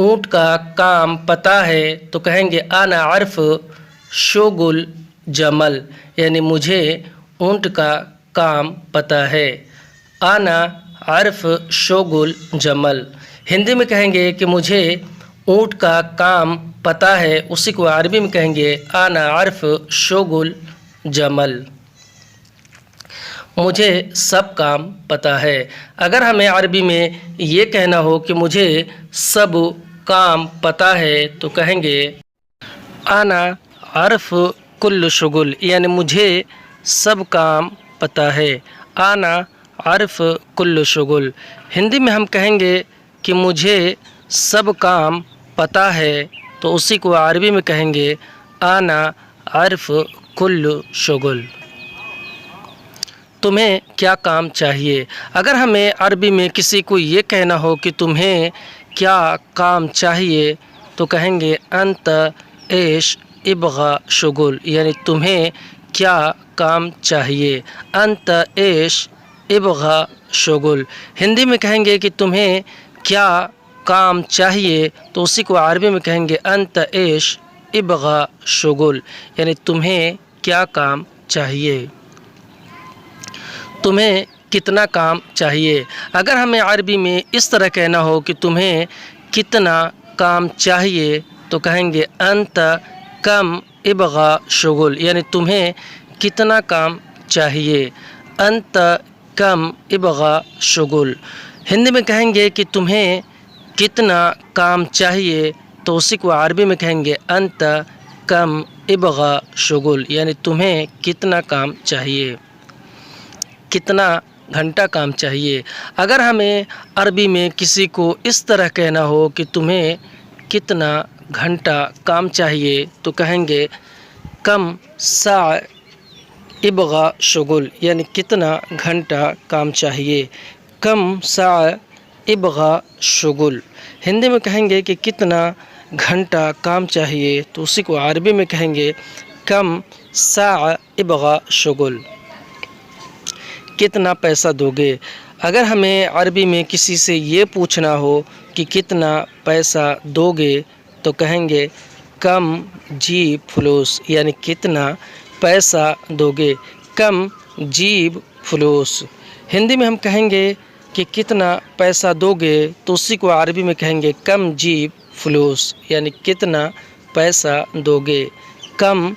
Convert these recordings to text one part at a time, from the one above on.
اونٹ کا کام پتہ ہے تو کہیں گے انا عارف شغل جمل، یعنی مجھے اونٹ کا کام پتہ ہے۔ انا عارف شغل جمل، ہندی میں کہیں گے کہ مجھے اونٹ کا کام پتہ ہے، اسی کو عربی میں کہیں گے انا عارف شغل جمل، مجھے سب کام پتہ ہے۔ اگر ہمیں عربی میں یہ کہنا ہو کہ مجھے سب کام پتہ ہے تو کہیں گے انا عارف کل شغل، یعنی مجھے سب کام پتہ ہے۔ انا عارف کل شغل، ہندی میں ہم کہیں گے کہ مجھے سب کام پتہ ہے تو اسی کو عربی میں کہیں گے انا عارف کل شغل، تمہیں کیا کام چاہیے۔ اگر ہمیں عربی میں کسی کو یہ کہنا ہو کہ تمہیں کیا کام چاہیے تو کہیں گے انت ایش ابغا شغل، یعنی تمہیں کیا کام چاہیے۔ انت ایش ابغا شغل، ہندی میں کہیں گے کہ تمہیں کیا کام چاہیے تو اسی کو عربی میں کہیں گے انت ایش ابغا شغل، یعنی تمہیں کیا کام چاہیے، تمہیں کتنا کام چاہیے۔ اگر ہمیں عربی میں اس طرح کہنا ہو کہ تمہیں کتنا کام چاہیے تو کہیں گے انت کم ابغا شغل، یعنی تمہیں کتنا کام چاہیے۔ انت کم ابغا شغل، ہندی میں کہیں گے کہ تمہیں کتنا کام چاہیے تو اسی کو عربی میں کہیں گے انت کم ابغا شغل، یعنی تمہیں کتنا کام چاہیے، کتنا گھنٹہ کام چاہیے۔ اگر ہمیں عربی میں کسی کو اس طرح کہنا ہو کہ تمہیں کتنا گھنٹہ کام چاہیے تو کہیں گے کم ساعہ ابغا شغل، یعنی کتنا گھنٹہ کام چاہیے۔ کم ساعہ ابغا شغل، ہندی میں کہیں گے کہ کتنا گھنٹہ کام چاہیے تو اسی کو عربی میں کہیں گے کم ساعہ ابغا شغل، کتنا پیسہ دو گے۔ اگر ہمیں عربی میں کسی سے یہ پوچھنا ہو کہ کتنا پیسہ دو گے تو کہیں گے کم جیب فلوس، یعنی کتنا پیسہ دو گے۔ کم جیب فلوس، ہندی میں ہم کہیں گے کہ کتنا پیسہ دو گے تو اسی کو عربی میں کہیں گے کم جیب فلوس، یعنی کتنا پیسہ دو گے۔ کم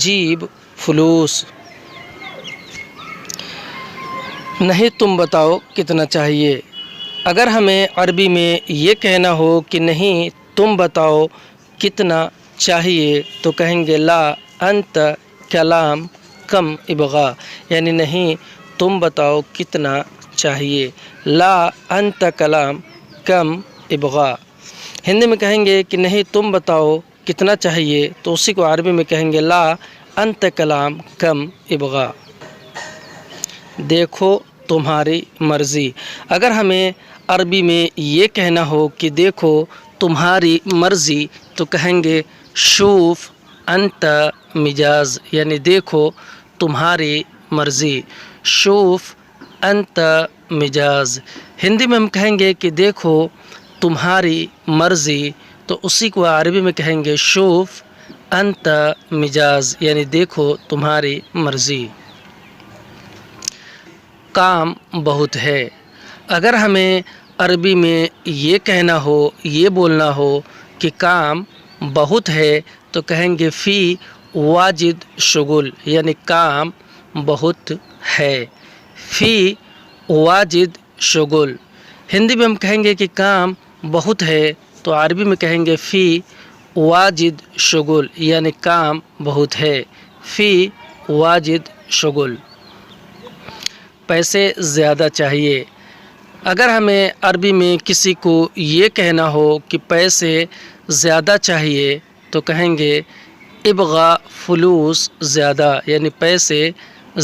جیب فلوس، نہیں تم بتاؤ کتنا چاہیے۔ اگر ہمیں عربی میں یہ کہنا ہو کہ نہیں تم بتاؤ کتنا چاہیے تو کہیں گے لا انت کلام کم ابغا، یعنی نہیں تم بتاؤ کتنا چاہیے۔ لا انت کلام کم ابغا، ہندی میں کہیں گے کہ نہیں تم بتاؤ کتنا چاہیے تو اسی کو عربی میں کہیں گے لا انت کلام کم ابغا، دیکھو تمہاری مرضی۔ اگر ہمیں عربی میں یہ کہنا ہو کہ دیکھو تمہاری مرضی تو کہیں گے شوف انت مجاز، یعنی دیکھو تمہاری مرضی۔ شوف انت مجاز، ہندی میں ہم کہیں گے کہ دیکھو تمہاری مرضی تو اسی کو عربی میں کہیں گے شوف انت مجاز، یعنی دیکھو تمہاری مرضی۔ کام بہت ہے، اگر ہمیں عربی میں یہ کہنا ہو یہ بولنا ہو کہ کام بہت ہے تو کہیں گے فی واجد شغل، یعنی کام بہت ہے۔ فی واجد شغل، ہندی میں ہم کہیں گے کہ کام بہت ہے تو عربی میں کہیں گے فی واجد شغل، یعنی کام بہت ہے۔ فی واجد شغل، پیسے زیادہ چاہیے۔ اگر ہمیں عربی میں کسی کو یہ کہنا ہو کہ پیسے زیادہ چاہیے تو کہیں گے ابغا فلوس زیادہ، یعنی پیسے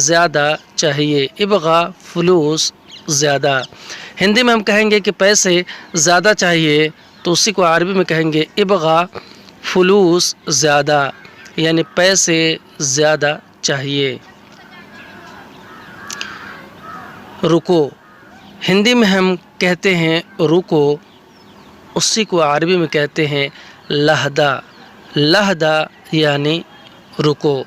زیادہ چاہیے۔ ابغا فلوس زیادہ، ہندی میں ہم کہیں گے کہ پیسے زیادہ چاہیے تو اسی کو عربی میں کہیں گے ابغا فلوس زیادہ، یعنی پیسے زیادہ چاہیے۔ رکو، ہندی میں ہم کہتے ہیں رکو، اسی کو عربی میں کہتے ہیں لہدا۔ لہدا یعنی رکو،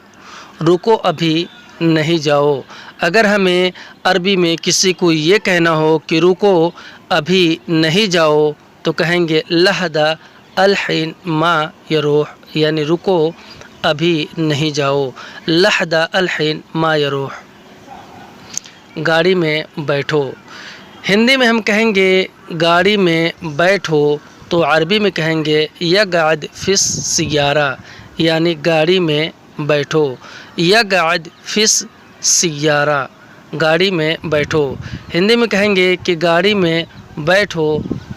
رکو ابھی نہیں جاؤ۔ اگر ہمیں عربی میں کسی کو یہ کہنا ہو کہ رکو ابھی نہیں جاؤ تو کہیں گے لہدا الحین ما یروح، یعنی رکو ابھی نہیں جاؤ، لہدا الحین ما یروح۔ گاڑی میں بیٹھو، ہندی میں ہم کہیں گے گاڑی میں بیٹھو تو عربی میں کہیں گے یقعد فی السیارہ، یعنی گاڑی میں بیٹھو، یقعد فی السیارہ، گاڑی میں بیٹھو۔ ہندی میں کہیں گے کہ گاڑی میں بیٹھو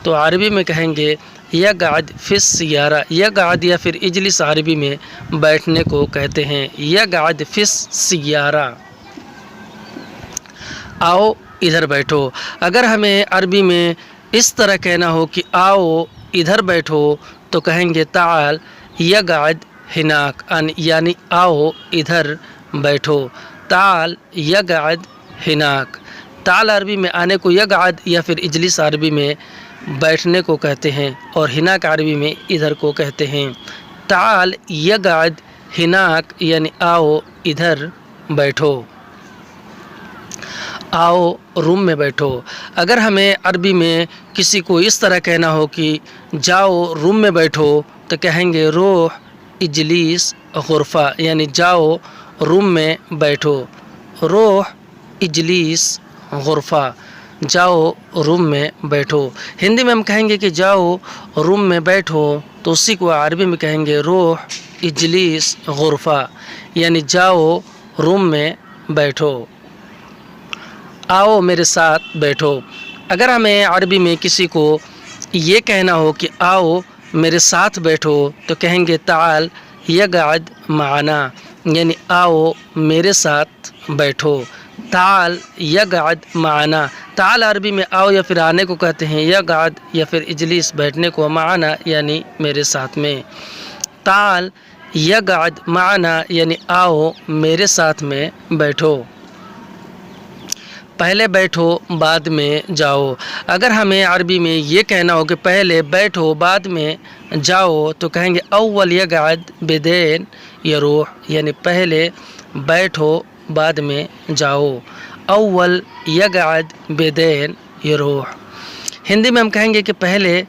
تو عربی میں کہیں گے یقعد فی السیارہ۔ یقعد یا پھر اجلس عربی میں بیٹھنے کو کہتے ہیں، یقعد فی السیارہ۔ آؤ ادھر بیٹھو، اگر ہمیں عربی میں اس طرح کہنا ہو کہ آؤ ادھر بیٹھو تو کہیں گے تعال یقعد ہناک، یعنی آؤ ادھر بیٹھو، تعال یقعد ہناک۔ تعال عربی میں آنے کو یقعد یا پھر اجلس عربی میں بیٹھنے کو کہتے ہیں، اور ہناک عربی میں ادھر کو کہتے ہیں۔ تعال یقعد ہناک یعنی آؤ ادھر بیٹھو، آؤ روم میں بیٹھو۔ اگر ہمیں عربی میں کسی کو اس طرح کہنا ہو کہ جاؤ روم میں بیٹھو تو کہیں گے روح اجلیس غرفہ، یعنی جاؤ روم میں بیٹھو، روح اجلیس غرفہ، جاؤ روم میں بیٹھو۔ ہندی میں ہم کہیں گے کہ جاؤ روم میں بیٹھو تو اسی کو عربی میں کہیں گے روح اجلیس غرفہ، یعنی جاؤ روم میں بیٹھو، آؤ میرے ساتھ بیٹھو۔ اگر ہمیں عربی میں کسی کو یہ کہنا ہو کہ آؤ میرے ساتھ بیٹھو تو کہیں گے تعال یقعد معنا، یعنی آؤ میرے ساتھ بیٹھو، تعال یقعد معنا۔ تعال عربی میں آؤ یا پھر آنے کو کہتے ہیں، یقعد یا پھر اجلیس بیٹھنے کو، معنا یعنی میرے ساتھ میں۔ تعال یقعد معنا یعنی آؤ میرے ساتھ میں بیٹھو۔ پہلے بیٹھو بعد میں جاؤ، اگر ہمیں عربی میں یہ کہنا ہو کہ پہلے بیٹھو بعد میں جاؤ تو کہیں گے اول یقعد بعدین یروح، یعنی پہلے بیٹھو بعد میں جاؤ، اول یقعد بعدین یروح۔ ہندی میں ہم کہیں گے کہ پہلے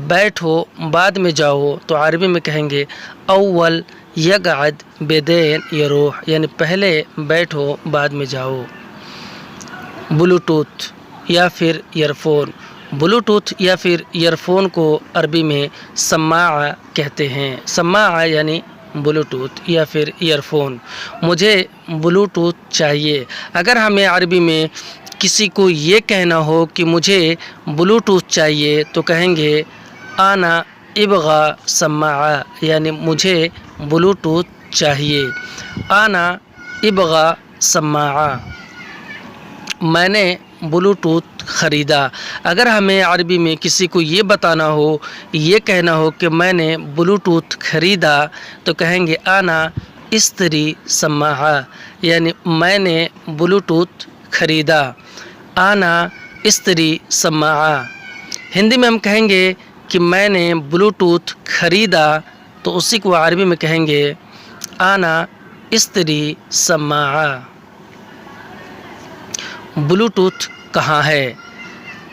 بیٹھو بعد میں جاؤ تو عربی میں کہیں گے اول یقعد بعدین یروح، یعنی پہلے بیٹھو بعد میں جاؤ۔ بلوٹوتھ یا پھر ایئر فون، بلوٹوتھ یا پھر ایئر فون کو عربی میں سماعہ کہتے ہیں، سماعہ یعنی بلوٹوتھ یا پھر ایئر فون۔ مجھے بلوٹوتھ چاہیے، اگر ہمیں عربی میں کسی کو یہ کہنا ہو کہ مجھے بلوٹوتھ چاہیے تو کہیں گے آنا ابغا سماعہ، یعنی مجھے بلوٹوتھ چاہیے، آنا ابغا سماعہ، میں نے بلوٹوتھ خریدا۔ اگر ہمیں عربی میں کسی کو یہ بتانا ہو، یہ کہنا ہو کہ میں نے بلوٹوتھ خریدا تو کہیں گے آنا اشتری سماعہ، یعنی میں نے بلوٹوتھ خریدا، آنا اشتری سماعہ۔ ہندی میں ہم کہیں گے کہ میں نے بلوٹوتھ خریدا تو اسی کو عربی میں کہیں گے آنا اشتری سماعہ۔ بلوٹوتھ کہاں ہے؟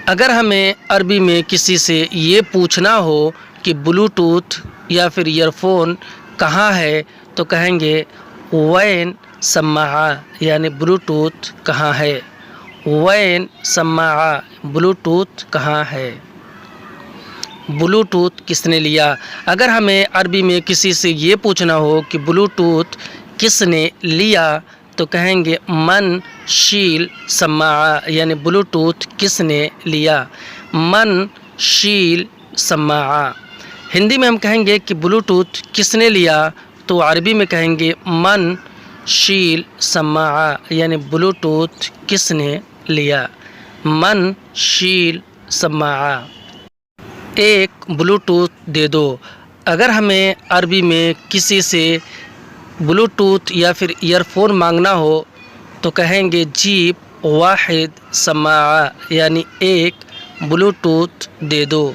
اگر ہمیں عربی میں کسی سے یہ پوچھنا ہو کہ بلوٹوتھ یا پھر ایئر فون کہاں ہے تو کہیں گے وین سماعہ، یعنی بلوٹوتھ کہاں ہے، وین سماعہ، بلوٹوتھ کہاں ہے۔ بلوٹوتھ کس نے لیا؟ اگر ہمیں عربی میں کسی سے یہ پوچھنا ہو کہ بلوٹوتھ کس نے لیا تو کہیں گے من شیل سماعہ، یعنی بلوٹوتھ کس نے لیا، من شیل سماعہ۔ ہندی میں ہم کہیں گے کہ بلوٹوتھ کس نے لیا تو عربی میں کہیں گے من شیل سماعہ، یعنی بلوٹوتھ کس نے لیا، من شیل سماعہ۔ ایک بلوٹوتھ دے دو، اگر ہمیں عربی میں کسی سے بلوٹوتھ یا پھر ایئر فون مانگنا ہو تو کہیں گے جیب واحد سماعہ، یعنی ایک بلوٹوتھ دے دو،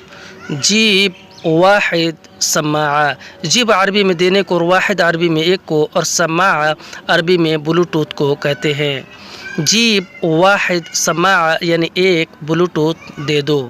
جیب واحد سماعہ، جیب عربی میں دینے کو اور واحد عربی میں ایک کو اور سماعہ عربی میں بلوٹوتھ کو کہتے ہیں۔ جیب واحد سماعہ یعنی ایک بلوٹوتھ دے دو۔